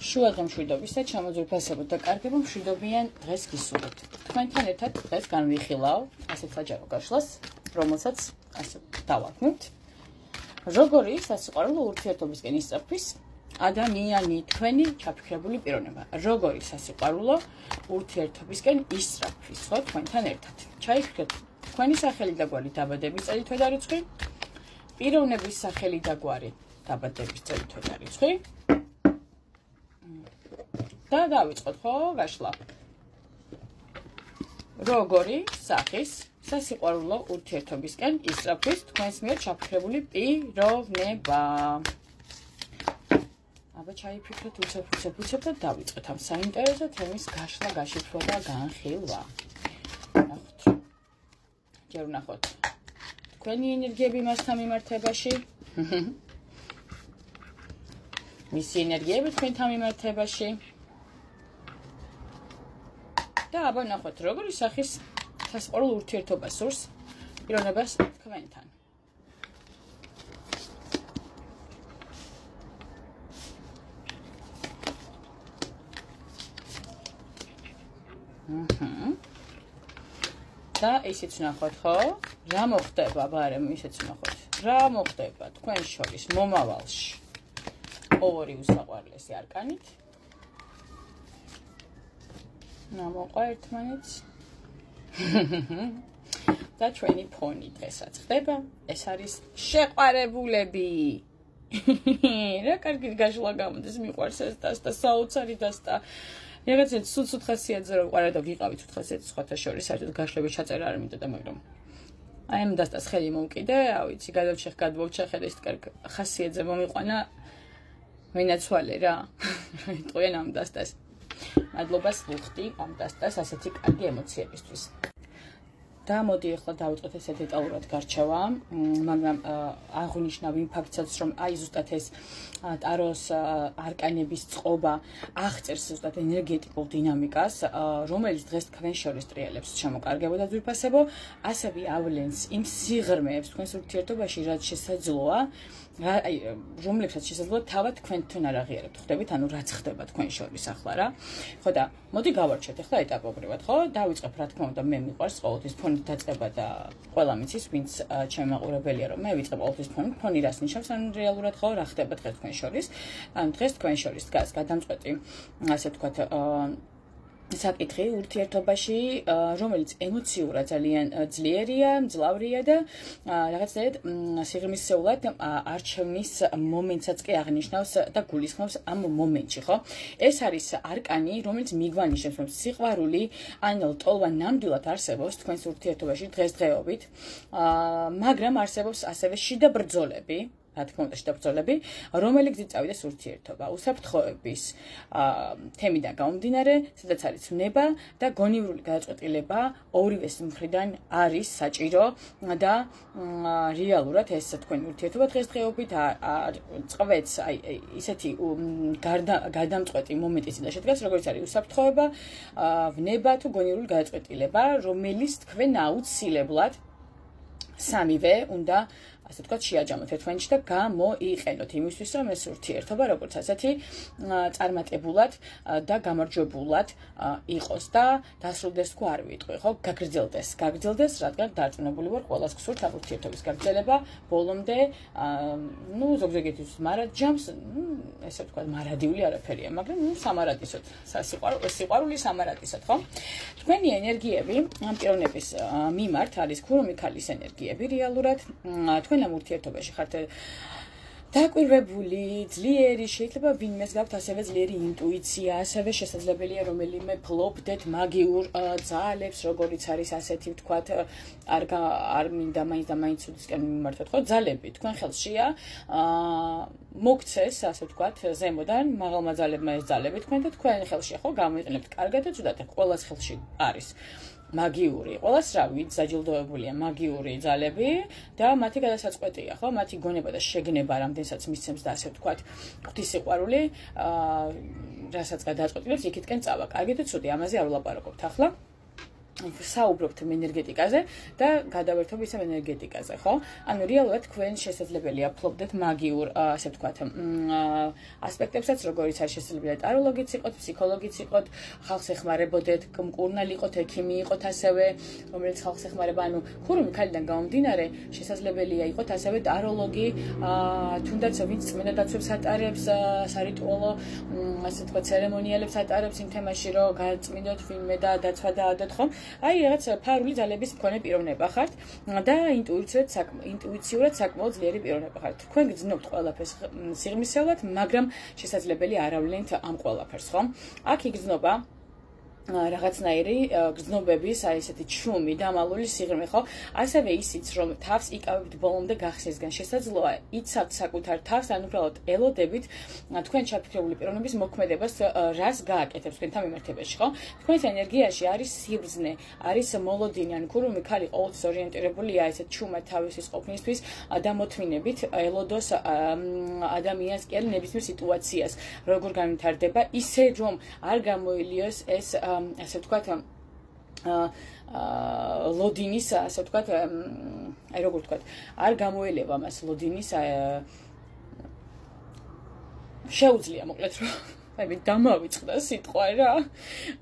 შუადღე მშვიდობის და ჩამოძვირფასებოთ და კარგება მშვიდობიან დღეს გისურვებთ. Თქვენთან ერთად დღეს განვიხილავ ასეთ საჯარო გაშლას, რომელსაც ასე დავაქმნით. Როგორი სასიყვარულო ურთიერთობისკენ ისწრაფვის ადამიანი თქვენი ჩაფიქრებული პიროვნება. Როგორი სასიყვარულო ურთიერთობისკენ ისწრაფვის ხო თქვენთან ერთად. ჩაიფიქრეთ თქვენი სახელი და გვარი დაბადების წელი თვე და რიცხვი, პიროვნების სახელი და გვარი დაბადების წელი თვე და რიცხვი. და დავიწყოთ ხო გაშლა. Როგორი სახის სასიყვარულო ურთიერთობისკენ ისწრაფვის თქვენს მიერ ჩაფიქრებული პიროვნება. აბა ჩაიფიქრეთ უცებ და დავიწყეთ ამ საინტერესო თემის გაშლა, გაშიფრვა და განხილვა. ნახოთ. ჯერ ვნახოთ. თქვენი ენერგიები მასთან მიმართებაში. მისი ენერგიები თქვენთან მიმართებაში. და აბა ნახოთ, როგორი სახის სასიყვარულო ურთიერთობა სურს პიროვნებას თქვენთან. და ისიც ვნახოთ, ხო? რა მოხდება, ბარემ, ისიც ვნახოთ. რა მოხდება თქვენ შორის მომავალში? ორი უსაყვარლესი არკანით. ნამოყვა ერთმანეთს. და ჩვენი ფონი დღესაც ხდება. ეს არის შეყვარებულები. რა კარგი გაშლა გამოდის, მიყვარს ეს და საოცარი და რაღაცა სულ ხასიათზე რომ ყარა და ვიყავით ხასიათის სხვათა შორის საერთოდ გაშლები ჩაწერა არ მინდოდა, მაგრამ აი ამ დასტას ხელი მომკიდე, ავიცი, გადმოვჩეხე და ის კარგი ხასიათზე მომიყვანა ვინაცვალე რა. ტყვიან ამ დასტას. მადლობას ვუხდი ამ დასტას ასეთი კარგი ემოციებისთვის. და მოდი ახლა დავიწყოთ ესე დეტალურად გარჩევა, მაგრამ აღნიშნავ იმ ფაქტსაც, რომ აი ზუსტად ეს ტაროს არკანების წყობა აღწერს ზუსტად ენერგეტიკულ დინამიკას, რომელიც დღეს თქვენ შორის ტრიალებს ჩამოკარგებოდა ძვირფასებო, ასევე ავლენს იმ სიღრმეებს თქვენს ურთიერთობაში, რაც შესაძლოა, რომლებსაც შესაძლოა თავად თქვენთან არ აღიარებთ, ხვდებით, ანუ რაც ხდება თქვენ შორის ახლა რა. ხო და მოდი გავარჩევთ ახლა ეტაპობრივად, ხო? დავიწყებ რა თქმა უნდა, მე მიყვარს ყოველთვის ფონით დაწყება და ყველა მიცის, ვინც ჩემი მაყურებელია, რომ მე ვიწყებ ყოველთვის ფონით, ფონი რას ნიშნავს, ანუ რეალურად ხო რა ხდება დღეს თქვენ შორის. ანუ დღეს თქვენ შორის დგას გადამწყვეტი, ასე ვთქვათ, საკითხი ურთიერთობაში, რომელიც ემოციურად ძალიან ძლიერია, მძლავრია და რაღაცნაირად სიღრმისეულად არჩევნის მომენტსაც კი აღნიშნავს და გულისხმობს ამ მომენტში, ხო? ეს არის არკანი, რომელიც მიგვანიშნებს, რომ სიყვარული ან ლტოლვა ნამდვილად არსებობს თქვენს ურთიერთობაში დღესდღეობით, მაგრამ არსებობს ასევე შიდა ბრძოლები. რა თქმა უნდა, შედაბრძოლები, რომელიც გზით წავიდეს ურთიერთობა, უსაფრთხოების თემიდან გამომდინარე, სადაც არის უნება და გონივრული გადაწყვეტილება ორივეს მხრიდან არის საჭირო და რეალურად ეს თქვენი ურთიერთობა დღესდღეობით წვეთს აი ისეთი გადამწყვეტი მომენტის წინაშე დგას, როგორც არის უსაფრთხოება, ვნება თუ გონივრული გადაწყვეტილება, რომელიც თქვენ აუცილებლად სამივე უნდა ასე ვთქვათ, შეაჯამოთ ერთმანეთში და გამოიყენოთ იმისთვის, რომ ეს ურთიერთობა როგორც ასეთი წარმატებულად და გამარჯვებულად იყოს და დასრულდეს თუ არ ვიტყვი, ხო? გაგრძელდეს, რადგან დარწმუნებული ვარ, ყველას გსურთ ამ ურთიერთობის გაგრძელება ბოლომდე, ზოგჯერთვის მარადჯამს, ესე ვთქვათ, მარადიული არაფერია, მაგრამ სამარადისოდ, სიყვარული სამარადისოდ, ხო? თქვენი ენერგიები ამ პიროვნების მიმართ არის ქურუმიქალის ენერგიები რეალურად, თქვენ ამ ურთიერთობაში ხართ დაკვირვებული, ძლიერი, შეიძლება ვინმეს გაქვთ ასევე ძლიერი ინტუიცია, ასევე შესაძლებელია რომელიმე ფლობდეთ მაგიურ ძალებს, როგორიც არის ასეთი ვთქვათ, არ მინდა მაინც და მაინც უდისკენ მიმართოთ, ხო? ძალები თქვენ ხელშია, მოგცეს, ასე ვთქვათ, ზემოდან მაღალმა ძალებმა ეს ძალები თქვენ და თქვენ ხელშია, ხო? გამოიყენებთ კარგად და ცუდად, ყველას ხელში არის. მაგიური, ყველას რა ვით დაჯილდოებულია მაგიური ძალები და მათი გადასაწყვეტია, ხო? მათი გონება და შეგნება რამდენსაც მისცემს და ასე ვთქვათ, ღვთისმსიყვარული, რასაც გადაწყვეტილებს, იქითკენ წავა. კარგი და ცუდი, ამაზე არ ვლაპარაკობთ ახლა. საუბრობთ ენერგეტიკაზე და გადავერთობ ისევ ენერგეტიკაზე, ხო? ანუ რეალურად თქვენ შესაძლებელია ფლობდეთ მაგიურ, ასე ვთქვათ, ასპექტებსაც, როგორიც არის შესაძლებელია ტაროლოგიც იყოთ, ფსიქოლოგიც იყოთ, ხალხს ეხმარებოდეთ, მკურნალი იყოთ, ექიმი იყოთ ასევე, რომელიც ხალხს ეხმარება, ანუ ხურუმი ქალიდან გამომდინარე, შესაძლებელია იყოთ ასევე ტაროლოგი, თუნდაც ვინც წმინდა დაცვებს ატარებს, სარიტუალო, ასე ვთქვათ, ცერემონიალებს ატარებს იმ თემაში, რომ გაწმინდოთ ვინმე და დაცვა დაადოთ, ხო? აი რაღაც ფარული ძალების მქონე პიროვნება ხართ და ინტუიციურად საკმაოდ ძლიერი პიროვნება ხართ. თქვენ გძნობთ ყველაფერს სიღრმისეულად, მაგრამ შესაძლებელი არავლინთ ამ ყველაფერს, ხო? აქ იგრძნობა რაღაცნაირი გრძნობების, აი ესეთი ჩუმი, დამალული სიღრმე, ხო? ასევე ისიც, რომ თავს იკავებთ ბოლომდე გახსნისგან, შესაძლოა იცავთ საკუთარ თავს, ან უბრალოდ ელოდებით თქვენ ჩაფიქრებული პიროვნების მოქმედებას, რას გააკეთებს თქვენთან მიმართებაში, ხო? თქვენს ენერგიაში არის სიბრძნე, არის მოლოდინი, ან ქურუმი ქალი ყოველთვის ორიენტირებულია ესეთ ჩუმად თავისის ყოფნისთვის დამოთმინებით, ელოდოს ადამიანს კი არა ნებისმიერ სიტუაციას, როგორ განვითარდება, ისე რომ არ გამოილიოს ეს ასე ვთქვათ ლოდინის, ასე ვთქვათ, აი როგორ ვთქვათ, არ გამოელება მას ლოდინის შეუძლია მოკლედ რომ აი დამავიწყდა სიტყვა რა.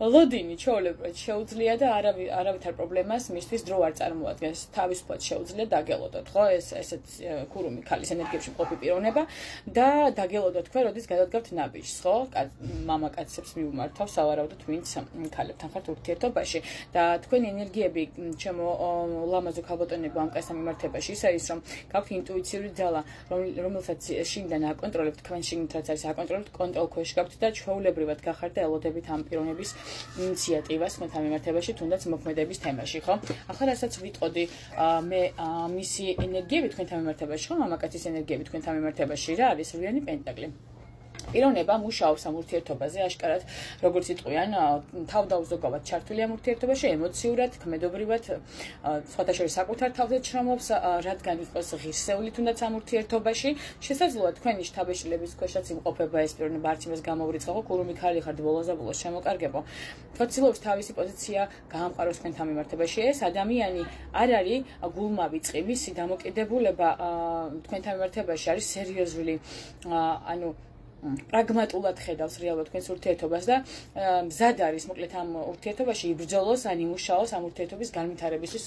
ლოდინი ჩვეულებრივად შეუძლია და არავითარ პრობლემას მისთვის დრო არ წარმოადგენს. თავისუფლად შეუძლია დაგელოდოთ, ხო? ესეთ ქურუმი ქალის ენერგიებში მყოფი პიროვნება და დაგელოდოთ თქვენ, როდის გადადგავთ ნაბიჯს, ხო? მამაკაცებს მიუმართავს სავარაუდოდ ვინც ქალებთან ხართ ურთიერთობაში და თქვენი ენერგიები ჩემო ლამაზო ქალბატონებო ამ კაცთან მიმართებაში ის არის, რომ გაქვთ ინტუიციური ძალა, რომელსაც შინიდან აკონტროლებთ, თქვენ შიგნით რაც არის აკონტროლებთ, კონტროლ ქვეშ გაქვთ და ჩვეულებრივად გახართ და ელოდებით ამ პიროვნების ინიციატივას თქვენთან მიმართებაში, თუნდაც მოქმედების თემაში, ხო? ახლა რასაც ვიტყოდი მე მისი ენერგიები თქვენთან მიმართებაში, ხო? მამაკაცის ენერგიები თქვენთან მიმართებაში რა არის? რვიანი პენტაკლი. პიროვნება მუშაობს ამ ურთიერთობაზე, აშკარად, როგორც იტყვიან, თავდაუზოგავად ჩართული ამ ურთიერთობაში, ემოციურად, ქმედობრივად, სხვათა შორის საკუთარ თავზე ჩრომობს, რადგან იყოს ღირსეული თუნდაც ამ ურთიერთობაში, შესაძლოა თქვენი შთაბეჭდილების ქვეშაც იმყოფება ეს პიროვნება, არც იმას გამოვრიცხო, ხო, ქურუმი ქალი ხართ ბოლოს და ბოლოს შემოკარგებო. ცდილობს თავისი პოზიცია გაამყაროს თქვენთან მიმართებაში. ეს ადამიანი არ არის გულმავიწყი, მისი დამოკიდებულება თქვენთან მიმართებაში არის სერიოზული, ანუ პრაგმატულად ხედავს რეალურად თქვენს ურთიერთობას და მზად არის მოკლედ ამ ურთიერთობაში იბრძოლოს, ან იმუშაოს ამ ურთიერთობის განვითარებისთვის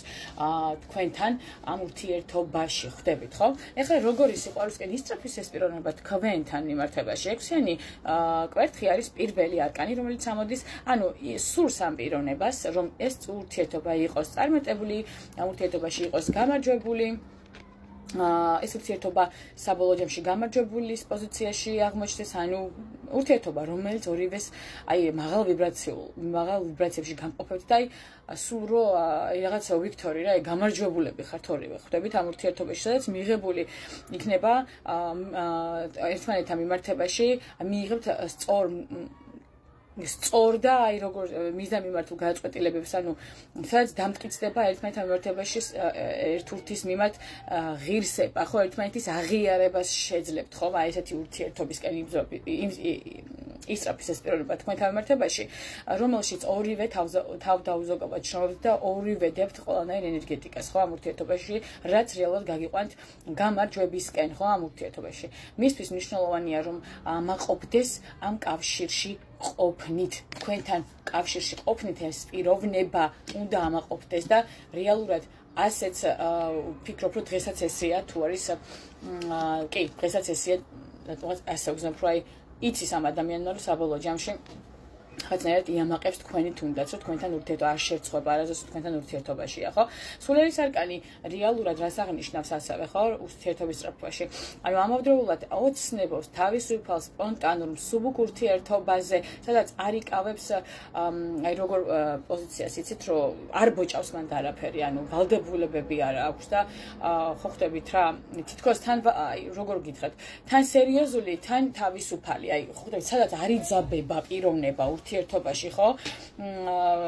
თქვენთან ამ ურთიერთობაში, ხვდებით, ხო? ეხლა როგორი სიყვარულისკენ ისწრაფვის ეს პიროვნება თქვენთან მიმართებაში? 6-იანი კვერთხი არის პირველი არკანი, რომელიც ამოდის, ანუ სურს ამ პიროვნებას, რომ ეს ურთიერთობა იყოს წარმატებული, ამ ურთიერთობაში იყოს გამარჯვებული. ეს ურთიერთობა საბოლოო ჯამში გამარჯვებულის პოზიციაში აღმოჩნდეს, ანუ ურთიერთობა, რომელიც ორივეს აი მაღალ ვიბრაციებში გამყოფებთ და აი სულ რო რაღაცა ვიქტორი რა, აი გამარჯვებულები ხართ ორივე, ხვდებით ამ ურთიერთობაში, სადაც მიღებული იქნება ერთმანეთთან მიმართებაში, მიიღებთ სწორ და აი როგორ მიზანმიმართულ გადაწყვეტილებებს, ანუ სადაც დამტკიცდება ერთმანეთთან მიმართებაში ერთურთის მიმართ ღირსება, ხო, ერთმანეთის აღიარებას შეძლებთ, ხო, აი ესეთი ურთიერთობისკენ ისწრაფვის ეს პიროვნება თქვენთან მიმართებაში, რომელშიც ორივე თავდაუზოგავად ჩრომობთ და ორივე დებთ ყველანაირ ენერგეტიკას, ხო, ამ ურთიერთობაში, რაც რეალურად გაგიყვანთ გამარჯვებისკენ, ხო, ამ ურთიერთობაში. მისთვის მნიშვნელოვანია, რომ მაყოფდეს ამ კავშირში ყოფნით, თქვენთან კავშირში ყოფნით ეს პიროვნება უნდა ამაყოფდეს და რეალურად ასეც ვფიქრობ, რომ დღესაც ესეა, თუ არის კი, დღესაც ესეა, რატომაც ასე ვგზნობ, რომ აი იცის ამ ადამიანმა, რომ საბოლოო ჯამში ხათნაირად იამაყებს თქვენი თუნდაც, რომ თქვენთან ურთიერთობა არ შერწყება, არასდროს თქვენთან ურთიერთობაშია, ხო? სულელის არკანი რეალურად რას აღნიშნავს ასევე, ხო? ურთიერთობის სწრაფობაში. ანუ ამავდროულად ოცნებობს თავისუფალ სპონტანურ მსუბუქ ურთიერთობაზე, სადაც არ იკავებს აი როგორ პოზიციას იცით, რომ არ ბოჭავს მანდ არაფერი, ანუ ვალდებულებები არ აქვს და ხო ხვდებით რა, თითქოს თან აი როგორ გითხრათ, თან სერიოზული, თან თავისუფალი, აი ხო ხვდებით, სადაც არ იძაბება პიროვნება ურთიერთობაში, ხო?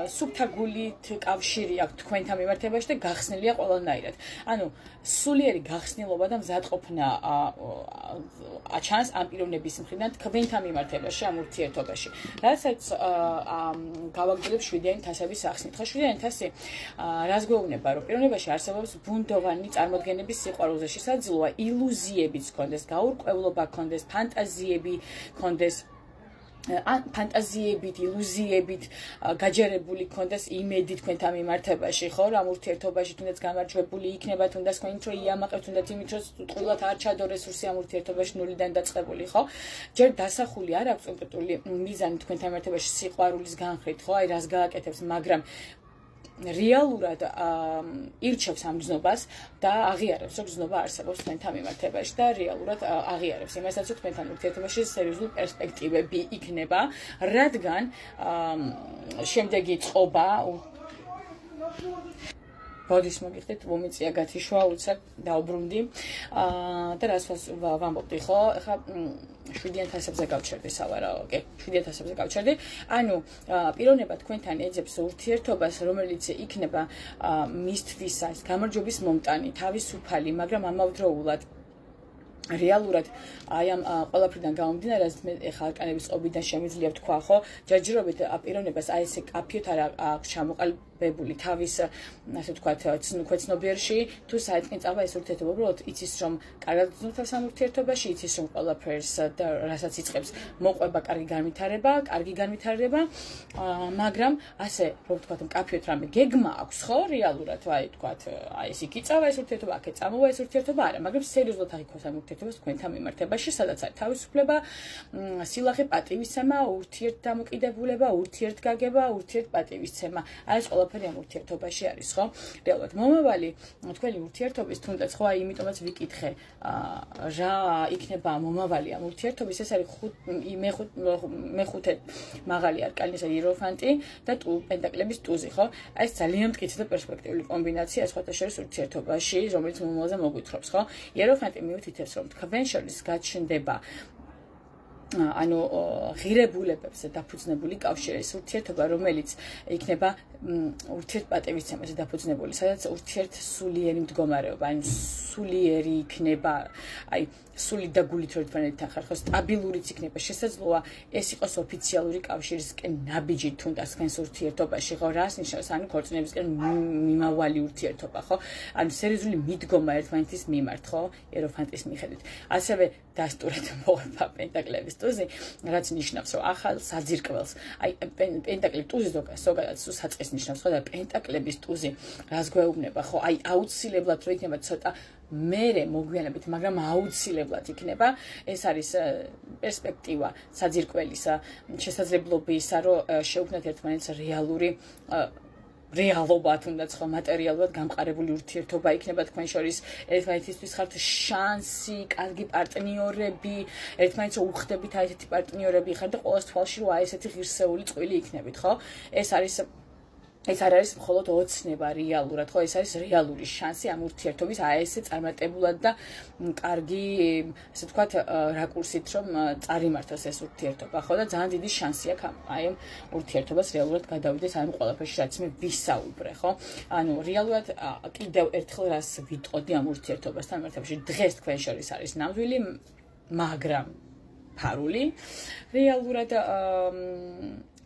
სუფთა გულით კავშირი აქვს თქვენთან მიმართებაში და გახსნილია ყველანაირად. ანუ სულიერი გახსნილობა და მზადყოფნა აჩანს ამ პიროვნების მხრიდან თქვენთან მიმართებაში, ამ ურთიერთობაში. რასაც გავაგრძელებ 7-იანი თასების ახსნით. ხო, 7-იანი თასი რას გვეუბნება, რომ პიროვნებაში არსებობს ბუნდოვანი წარმოდგენების სიყვარულზე შესაძლოა ილუზიებიც ქონდეს, გაურკვევლობა ქონდეს, ფანტაზიები ქონდეს, ფანტაზიებით, ილუზიებით გაჯერებული ქონდეს იმედი თქვენთან მიმართებაში, ხო, რა ურთიერთობაში თუნდაც გამარჯვებული იქნება, თუნდაც თქვენით რომ იამაყებთ, თუნდაც იმით რომ ტყუილად არ ჩადო რესურსი ამ ურთიერთობაში ნულიდან დაწყებული, ხო? ჯერ დასახული არ აქვს კონკრეტული მიზანი თქვენთან მიმართებაში სიყვარულის განხრით, ხო? აი რას გააკეთებს, მაგრამ რეალურად ირჩევს ამ გზნობას და აღიარებს, რომ გზნობა არსებობს თქვენთან მიმართებაში და რეალურად აღიარებს იმასაც, რომ თქვენთან ურთიერთობაში სერიოზული პერსპექტივები იქნება, რადგან შემდეგი წყობა ბოდის მოგიხდით, მომიწია გათიშვა, უცებ დაუბრუნდი და რას ვამბობდი, ხო? ეხლა 7-იან თასებზე გავჩერდი სავარაუდო, კი, 7-იან თასებზე გავჩერდი. ანუ პიროვნება თქვენთან ეძებს ურთიერთობას, რომელიც იქნება მისთვისაც გამარჯვების მომტანი, თავისუფალი, მაგრამ ამავდროულად რეალურად აი ამ ყველაფრიდან გამომდინარე, რაც მე ეხლა არკანების ობიდან შემიძლია ვთქვა, ხო? ჯერჯერობით პიროვნებას აი ესე კაფიოთ არ აქვს ჩამოყალიბებული თავის, ასე ვთქვათ, ქვეცნობიერში, თუ საერთოდ წავა ეს ურთიერთობა, უბრალოდ იცის, რომ კარგად გრძნობს ამ ურთიერთობაში, იცის, რომ ყველაფერს და რასაც იწყებს, მოყვება კარგი განვითარება, მაგრამ ასე, რომ ვთქვათ, კაფიოთ რამე გეგმა აქვს, ხო? რეალურად, აი ვთქვათ, აი ეს იქ იწავა ეს ურთიერთობა, აქ წამოვა ეს ურთიერთობა, არა, მაგრამ სერიოზულად აღიქواس ამ ურთიერთობას თქვენთან მიმართებაში, სადაც არის თავისუფლება, სილაღე, პატივისცემა, ურთიერთდამოკიდებულება, ურთიერთგაგება, ურთიერთპატივისცემა. აი ეს ყველაფერი ამ ურთიერთობაში არის, ხო? რეალურად მომავალი თქვენი ურთიერთობის, თუნდაც ხო, აი იმიტომაც ვიკითხე, რა იქნება მომავალი ამ ურთიერთობის, ეს არის მეხუთე მაღალი არკანის იეროფანტი და პენტაკლების ტუზი, ხო? აი ეს ძალიან მტკიცე და პერსპექტიული კომბინაცია სხვათა შორის ურთიერთობაში, რომელიც მომავალზე მოგვითხრობს, ხო? იეროფანტი მიუთითებს, რომ თქვენ შორის გაჩნდება ანუ ღირებულებებზე დაფუძნებული კავშირი, ურთიერთობა, რომელიც იქნება ურთიერთპატივისცემაზე დაფუძნებული, სადაც ურთიერთსულიერი მდგომარეობა, ანუ სულიერი იქნება, აი სული და გულით ერთმანეთთან ხარ, ხო, სტაბილურიც იქნება, შესაძლოა ეს იყოს ოფიციალური კავშირისკენ ნაბიჯი თუნდაც თქვენს ურთიერთობაში, ხო, რას ნიშნავს, ანუ ქორწინებისკენ მიმავალი ურთიერთობა, ხო? ანუ სერიოზული მიდგომა ერთმანეთის მიმართ, ხო, იეროფანტის მიხედვით. ასევე დასტურად მოყვება პენტაკლების ტუზი, რაც ნიშნავს, რომ ახალ საძირკველს, აი პენტაკლების ტუზი ზოგადად საწყის ნიშნავს, ხო, და პენტაკლების ტუზი რას გვეუბნება, ხო, აი აუცილებლად რო იქნება ცოტა მერე მოგვიანებით, მაგრამ აუცილებლად იქნება, ეს არის პერსპექტივა საძირკველისა, შესაძლებლობისა, რომ შეუქმნათ ერთმანეთს რეალობა, თუნდაც ხო, მატერიალურად გამყარებული ურთიერთობა იქნება თქვენ შორის, ერთმანეთისთვის ხართ შანსი, კარგი პარტნიორები, ერთმანეთს უხდებით აი ესეთი პარტნიორები ხართ და ყოველს თვალში რომ აი ესეთი ღირსეული წყვილი იქნებით, ხო? ეს არ არის მხოლოდ ოცნება რეალურად, ხო, ეს არის რეალური შანსი ამ ურთიერთობის აი ესე წარმატებულად და კარგი, ასე ვთქვათ, რაკურსით, რომ წარიმართოს ეს ურთიერთობა, ხო, და ძალიან დიდი შანსი აქვს აი ამ ურთიერთობას რეალურად გადავიდეს აი ამ ყველაფერში, რაც მე ვისაუბრე, ხო? ანუ რეალურად კიდევ ერთხელ რას ვიტყოდი ამ ურთიერთობასთან მიმართებაში, დღეს თქვენ შორის არის ნამდვილი, მაგრამ ფარული, რეალურად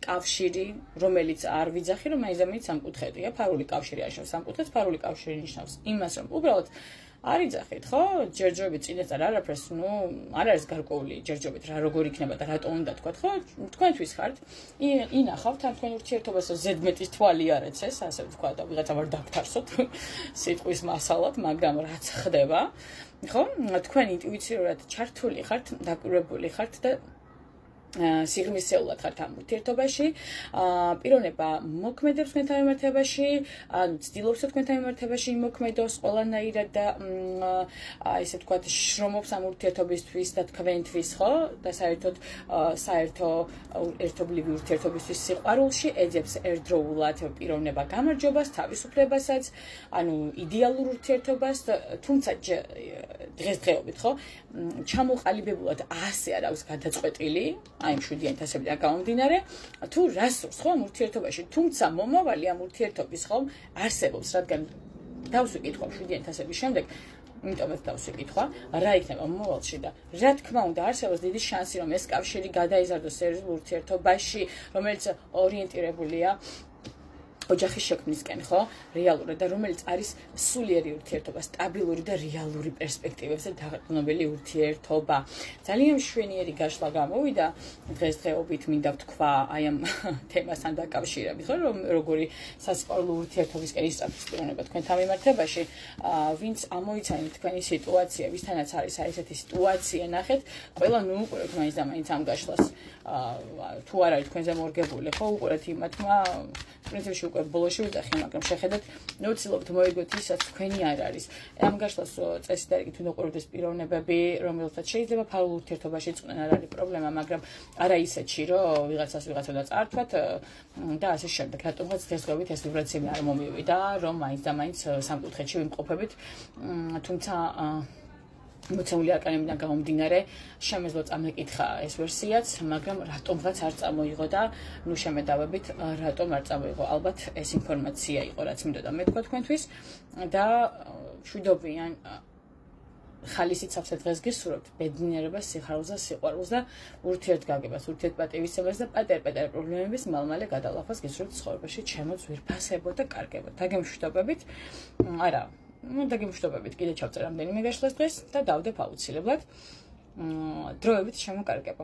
კავშირი, რომელიც არ ვიძახი, რომ მაინც სამკუთხედია, ფარული კავშირი არ ნიშნავს სამკუთხედს, ფარული კავშირი ნიშნავს იმას, რომ უბრალოდ არ იძახით, ხო? ჯერჯერობით წინასწარ არაფერს, არ არის გარკვეული ჯერჯერობით რა როგორ იქნება და რატო უნდა თქვა, ხო? თქვენთვის ხართ, ინახავთ ამ თქვენ ურთიერთობას ზედმეტის თვალი არ ეცეს, ასე ვთქვა და ვიღაცა ვარ დაგთარსოთ სიტყვის მასალად, მაგრამ რაც ხდება, ხო? თქვენ ინტუიციურად ჩართული ხართ, დაკვირვებული ხართ და სიღრმისეულად ხართ ამ ურთიერთობაში, პიროვნება მოქმედებს თქვენთან მიმართებაში, ანუ ცდილობს თქვენთან მიმართებაში იმოქმედოს ყველანაირად და ესე ვთქვათ, შრომობს ამ ურთიერთობისთვის და თქვენთვის, ხო? და საერთო ერთობლივი ურთიერთობისთვის სიყვარულში ეძებს ერთდროულად პიროვნება გამარჯვებას, თავისუფლებასაც, ანუ იდეალურ ურთიერთობას, თუმცა დღესდღეობით, ხო? ჩამოყალიბებულად ასე არ აქვს გადაწყვეტილი, აი მშვიდიანი თასებიდან გამომდინარე, თუ რას სურს ხომ ურთიერთობაში, თუმცა მომავალი ამ ურთიერთობის ხომ არსებობს, რადგან თავს ვიკითხვა მშვიდიანი თასების შემდეგ, იმიტომაც თავს ვიკითხვა, რა იქნება მომავალში და რა თქმა უნდა არსებობს დიდი შანსი, რომ ეს კავშირი გადაიზარდოს სერიოზულ ურთიერთობაში, რომელიც ორიენტირებულია ოჯახის შექმნისკენ, ხო? რეალურად და რომელიც არის სულიერი ურთიერთობა, სტაბილური და რეალური პერსპექტივებზე დაყრდნობილი ურთიერთობა. ძალიან მშვენიერი გაშლა გამოვიდა დღესდღეობით, მინდა ვთქვა, აი ამ თემასთან დაკავშირებით, ხო, რომ როგორი სასიყვარულო ურთიერთობისკენ ისწრაფვის პიროვნება თქვენთან მიმართებაში, ვინც ამოიცანეთ თქვენი სიტუაცია, ვისთანაც არის აი ესეთი სიტუაცია, ნახეთ, ყველა მიუყურებთ მაინც და მაინც ამ გაშლას. თუ არ არის თქვენზე მორგებული, ხო, უყურეთ იმათმა, პრინციპში უკვე ბოლოში ვიძახი, მაგრამ შეხედეთ, ნეუცილობთ მოიგოთ ისაც თქვენი არ არის. ამ გაშლას წესით დარიგით უნდა უყურებდეს პიროვნებები, რომელთაც შეიძლება ფაულ ურთიერთობაში წყდნენ, არ არის პრობლემა, მაგრამ არა ისეთში, რომ ვიღაცას ვიღაცა უნდა წართვათ და ასე შემდეგ. რატომღაც დღესდღეობით ეს ვიბრაციები არ მომივიდა, რომ მაინც და მაინც სამკუთხედში ვიმყოფებით, თუმცა მოცემული არკანებიდან გამომდინარე, შემეძლო წამეკითხა ეს ვერსიაც, მაგრამ რატომღაც არ წამოიღო და ნუ შემედავებით, რატომ არ წამოიღო. ალბათ ეს ინფორმაცია იყო, რაც მინდოდა მეთქვა თქვენთვის და მშვიდობიან ხალისით სავსე დღეს გისურვებთ ბედნიერებას, სიხარულს და სიყვარულს და ურთიერთგაგებას, ურთიერთპატივისცემას და პატარ-პატარა პრობლემების მალ-მალე გადალახვას გისურვებთ ცხოვრებაში, ჩემო ძვირფასებო და კარგებო. დაგემშვიდობებით. არა დაგემშვიდობებით, კიდე ჩავწერ რამდენიმე გაშლას დღეს და დავდებ აუცილებლად დროებით შემოკარგება.